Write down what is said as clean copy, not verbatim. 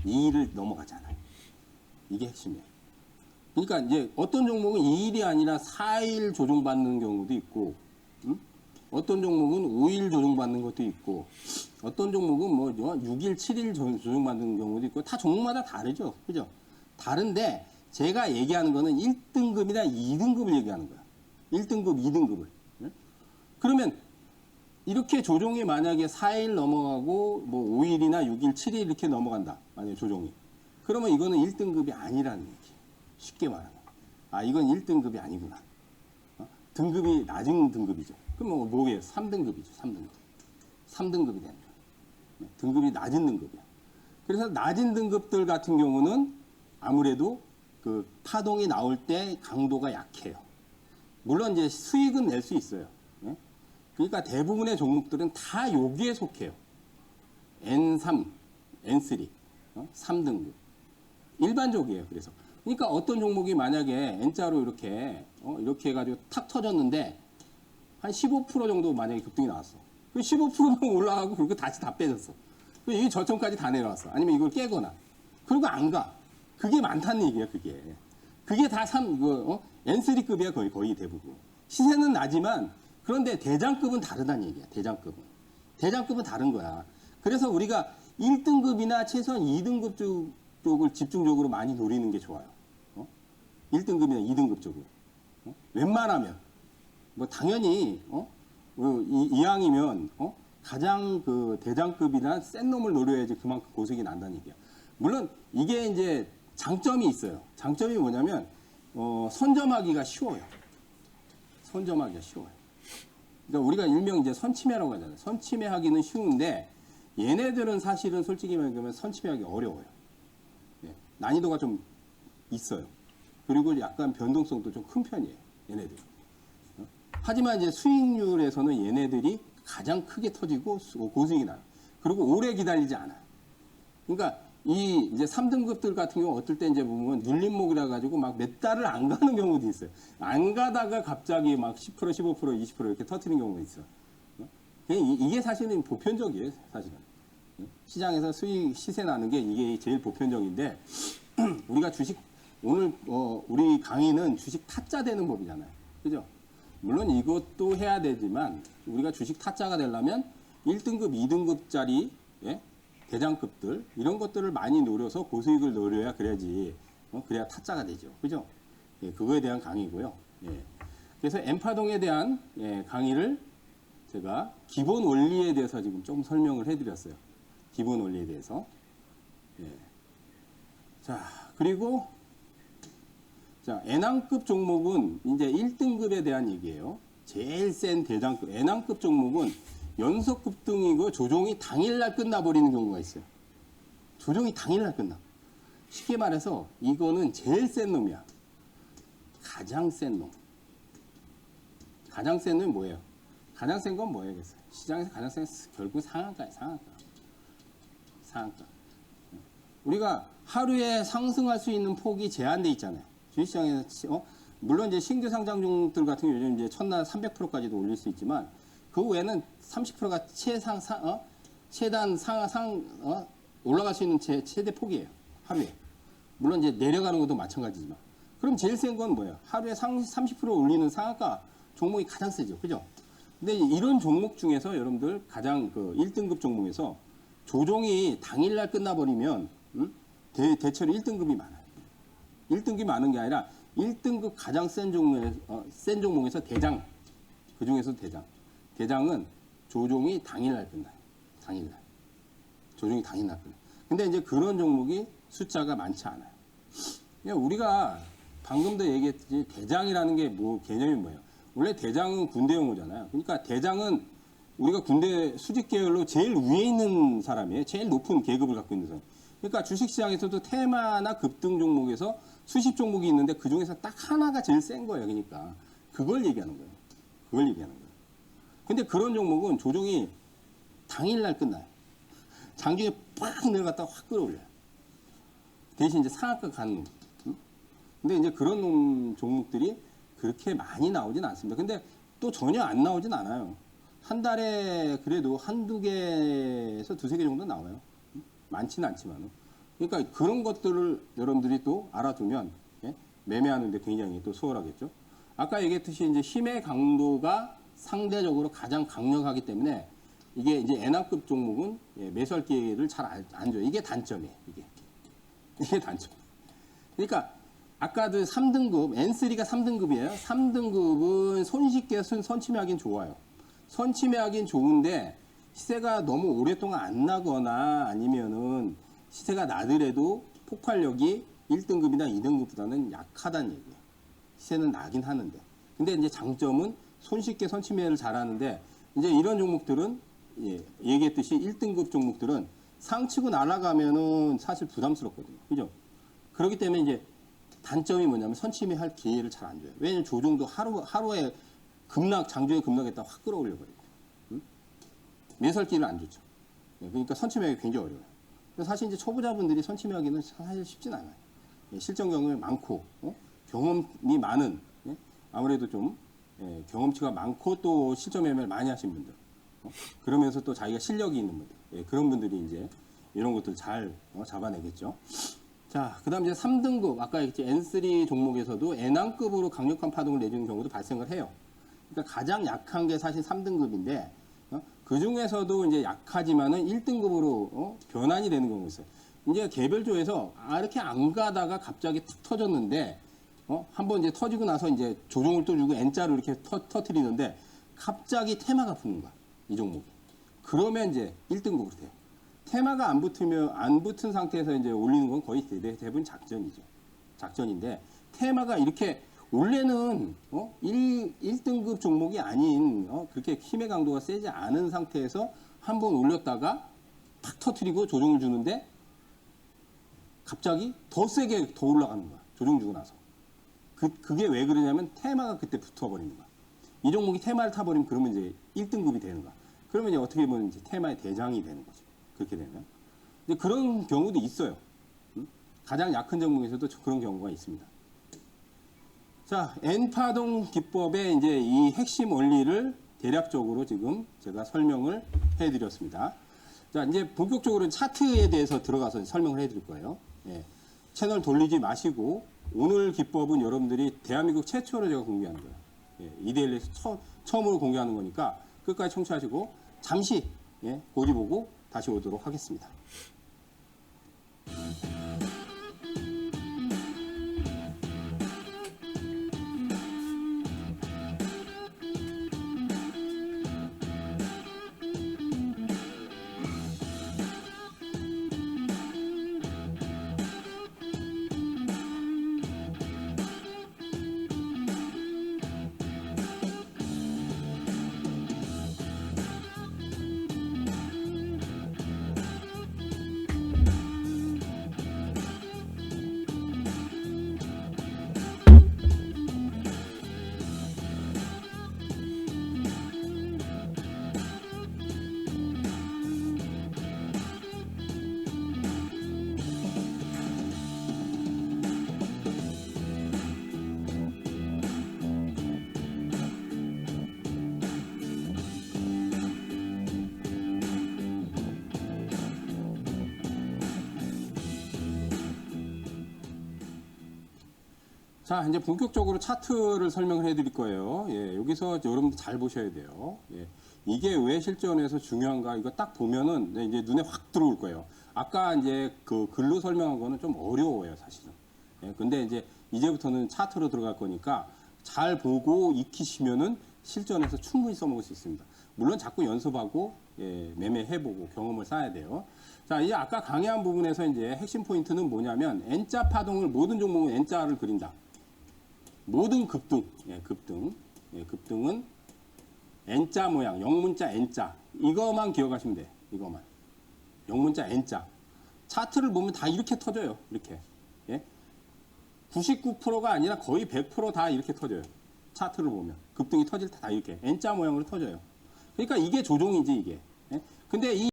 2일을 넘어가잖아요. 이게 핵심이에요. 그러니까 이제 어떤 종목은 2일이 아니라 4일 조정받는 경우도 있고, 어떤 종목은 5일 조정받는 것도 있고, 어떤 종목은 뭐 6일, 7일 조정받는 경우도 있고, 다 종목마다 다르죠. 그죠? 다른데 제가 얘기하는 거는 1등급이나 2등급을 얘기하는 거야. 1등급, 2등급을. 그러면 이렇게 조정이 만약에 4일 넘어가고 뭐 5일이나 6일, 7일 이렇게 넘어간다. 만약에 조정이. 그러면 이거는 1등급이 아니라는 얘기예요. 쉽게 말하면. 아, 이건 1등급이 아니구나. 등급이 낮은 등급이죠. 그럼 뭐예요? 3등급이죠. 3등급. 3등급이 되는 거예요. 등급이 낮은 등급이야. 그래서 낮은 등급들 같은 경우는 아무래도 그 파동이 나올 때 강도가 약해요. 물론 이제 수익은 낼 수 있어요. 그러니까 대부분의 종목들은 다 여기에 속해요. N3, N3, 3등급. 일반적이에요. 그래서. 그러니까 어떤 종목이 만약에 N자로 이렇게 해가지고 탁 터졌는데 한 15% 정도 만약에 급등이 나왔어. 그 15%만 올라가고 그리고 다시 다 빼졌어. 이 저점까지 다 내려왔어. 아니면 이걸 깨거나. 그리고 안 가. 그게 많다는 얘기야, 그게. 그게 다 N3급이야, 거의 대부분. 시세는 나지만 그런데 대장급은 다르다는 얘기야, 대장급은. 대장급은 다른 거야. 그래서 우리가 1등급이나 최소한 2등급 쪽을 집중적으로 많이 노리는 게 좋아요. 1등급이나 2등급 쪽을. 웬만하면. 뭐 당연히 이왕이면 가장 그 대장급이나 센 놈을 노려야지 그만큼 고색이 난다는 얘기야. 물론 이게 이제 장점이 있어요. 장점이 뭐냐면 선점하기가 쉬워요. 선점하기가 쉬워요. 그러니까 우리가 일명 이제 선침해라고 하잖아요. 선침해하기는 쉬운데 얘네들은 사실은 솔직히 말하면 선침해하기 어려워요. 네. 난이도가 좀 있어요. 그리고 약간 변동성도 좀 큰 편이에요. 얘네들. 하지만 이제 수익률에서는 얘네들이 가장 크게 터지고 고수익이 나요. 그리고 오래 기다리지 않아요. 그러니까 이 이제 3등급들 같은 경우 어떨 때 이제 보면 눌림목이라 가지고 막 몇 달을 안 가는 경우도 있어요. 안 가다가 갑자기 막 10%, 15%, 20% 이렇게 터트리는 경우가 있어요. 이게 사실은 보편적이에요, 사실은. 시장에서 시세 나는 게 이게 제일 보편적인데 우리가 오늘 우리 강의는 주식 타짜 되는 법이잖아요. 그죠? 물론 이것도 해야 되지만 우리가 주식 타짜가 되려면 1등급, 2등급짜리 대장급들 이런 것들을 많이 노려서 고수익을 노려야 그래야지 그래야 타짜가 되죠. 그죠? 예, 그거에 대한 강의고요. 예. 그래서 N파동에 대한 강의를 제가 기본 원리에 대해서 지금 좀 설명을 해드렸어요. 기본 원리에 대해서. 예. 자, 그리고 자, N항급 종목은 이제 1등급에 대한 얘기예요. 제일 센 대장급. N항급 종목은 연속 급등이고 조종이 당일날 끝나버리는 경우가 있어요. 조종이 당일날 끝나. 쉽게 말해서 이거는 제일 센 놈이야. 가장 센 놈. 가장 센 놈이 뭐예요? 가장 센 건 뭐예요? 시장에서 가장 센 건 결국 상한가예요. 상한가. 우리가 하루에 상승할 수 있는 폭이 제한돼 있잖아요. 주식시장에서 물론 이제 신규 상장 종목들 같은 경우 요즘 이제 첫날 300%까지도 올릴 수 있지만 그 외에는 30%가 최단 올라갈 수 있는 최대 폭이에요. 하루에. 물론 이제 내려가는 것도 마찬가지지만. 그럼 제일 센 건 뭐예요? 하루에 30% 올리는 상한가 종목이 가장 세죠. 그죠? 근데 이런 종목 중에서 여러분들 가장 그 1등급 종목에서 조종이 당일날 끝나버리면 대체로 1등급이 많아요. 1등급이 많은 게 아니라 1등급 가장 센 종목에서 대장. 그 중에서 대장. 대장은 조종이 당일날 끝나요. 당일날. 조종이 당일날 끝나요. 근데 이제 그런 종목이 숫자가 많지 않아요. 그러니까 우리가 방금도 얘기했듯이 대장이라는 게 개념이 뭐예요? 원래 대장은 군대 용어잖아요. 그러니까 대장은 우리가 군대 수직 계열로 제일 위에 있는 사람이에요. 제일 높은 계급을 갖고 있는 사람. 그러니까 주식시장에서도 테마나 급등 종목에서 수십 종목이 있는데 그 중에서 딱 하나가 제일 센 거예요. 그러니까 그걸 얘기하는 거예요. 그걸 얘기하는 거예요. 근데 그런 종목은 조종이 당일날 끝나요. 장중에 팍 내려갔다가 확 끌어올려요. 대신 이제 상한가 가는 놈. 근데 이제 그런 종목들이 그렇게 많이 나오진 않습니다. 근데 또 전혀 안 나오진 않아요. 한 달에 그래도 한두 개에서 두세 개 정도 나와요. 많지는 않지만. 그러니까 그런 것들을 여러분들이 또 알아두면 예? 매매하는데 굉장히 또 수월하겠죠. 아까 얘기했듯이 이제 힘의 강도가 상대적으로 가장 강력하기 때문에 이게 이제 N항급 종목은 예, 매수할 기회를 잘 안 줘요. 이게 단점이에요. 이게 단점. 그러니까 아까도 3등급, N3가 3등급이에요. 3등급은 손쉽게 선침해하긴 좋아요. 선침해하긴 좋은데 시세가 너무 오랫동안 안 나거나 아니면은 시세가 나더라도 폭발력이 1등급이나 2등급보다는 약하다는 얘기예요. 시세는 나긴 하는데. 근데 이제 장점은 손쉽게 선침해를 잘하는데 이제 이런 종목들은 예, 얘기했듯이 1등급 종목들은 상치고 날아가면은 사실 부담스럽거든요. 그죠? 그렇기 때문에 이제 단점이 뭐냐면 선침해 할 기회를 잘 안 줘요. 왜냐면 조종도 하루에 급락, 장중에 급락했다 확 끌어올려 버리고. 매수할 기회를 안 주죠. 예, 그러니까 선침하기 굉장히 어려워요. 사실 이제 초보자분들이 선침하기는 사실 쉽진 않아요. 예, 실전 경험이 많고, 경험이 많은, 예, 아무래도 좀, 예, 경험치가 많고 또 실전 매매를 많이 하신 분들, 그러면서 또 자기가 실력이 있는 분들, 예, 그런 분들이 이제 이런 것들 잘 잡아내겠죠. 자, 그 다음 이제 3등급, 아까 얘기했지, N3 종목에서도 N항급으로 강력한 파동을 내주는 경우도 발생을 해요. 그러니까 가장 약한 게 사실 3등급인데, 그 중에서도 이제 약하지만은 1등급으로 변환이 되는 경우가 있어요. 이제 개별조에서 이렇게 안 가다가 갑자기 툭 터졌는데, 한번 이제 터지고 나서 이제 조종을 또 주고 N자로 이렇게 터트리는데, 갑자기 테마가 붙는 거야. 이 종목이. 그러면 이제 1등급으로 돼요. 테마가 안 붙은 상태에서 이제 올리는 건 거의 대부분 작전이죠. 작전인데, 테마가 이렇게 원래는 1등급 종목이 아닌 그렇게 힘의 강도가 세지 않은 상태에서 한번 올렸다가 탁 터트리고 조정을 주는데 갑자기 더 세게 더 올라가는 거야. 조정 주고 나서. 그게 왜 그러냐면 테마가 그때 붙어버리는 거야. 이 종목이 테마를 타버리면 그러면 이제 1등급이 되는 거야. 그러면 이제 어떻게 보면 이제 테마의 대장이 되는 거죠. 그렇게 되면. 이제 그런 경우도 있어요. 가장 약한 종목에서도 그런 경우가 있습니다. 자, N파동 기법의 이제 이 핵심 원리를 대략적으로 지금 제가 설명을 해드렸습니다. 자, 이제 본격적으로 차트에 대해서 들어가서 설명을 해드릴 거예요. 예, 채널 돌리지 마시고 오늘 기법은 여러분들이 대한민국 최초로 제가 공개하는 거예요. 예, 이데일리에서 처음으로 공개하는 거니까 끝까지 청취하시고 잠시 고지 보고 다시 오도록 하겠습니다. 자, 이제 본격적으로 차트를 설명을 해드릴 거예요. 예, 여기서 여러분들 잘 보셔야 돼요. 예, 이게 왜 실전에서 중요한가? 이거 딱 보면은 이제 눈에 확 들어올 거예요. 아까 이제 그 글로 설명한 거는 좀 어려워요, 사실은. 예, 근데 이제부터는 차트로 들어갈 거니까 잘 보고 익히시면은 실전에서 충분히 써먹을 수 있습니다. 물론 자꾸 연습하고 매매해보고 경험을 쌓아야 돼요. 자, 이제 아까 강의한 부분에서 이제 핵심 포인트는 뭐냐면 N자 파동을 모든 종목은 N자를 그린다. 모든 급등, 급등은 N자 모양, 영문자 N자. 이거만 기억하시면 돼. 이거만. 영문자 N자. 차트를 보면 다 이렇게 터져요. 이렇게. 99%가 아니라 거의 100% 다 이렇게 터져요. 차트를 보면. 급등이 터질 때 다 이렇게. N자 모양으로 터져요. 그러니까 이게 조종이지, 이게. 근데 이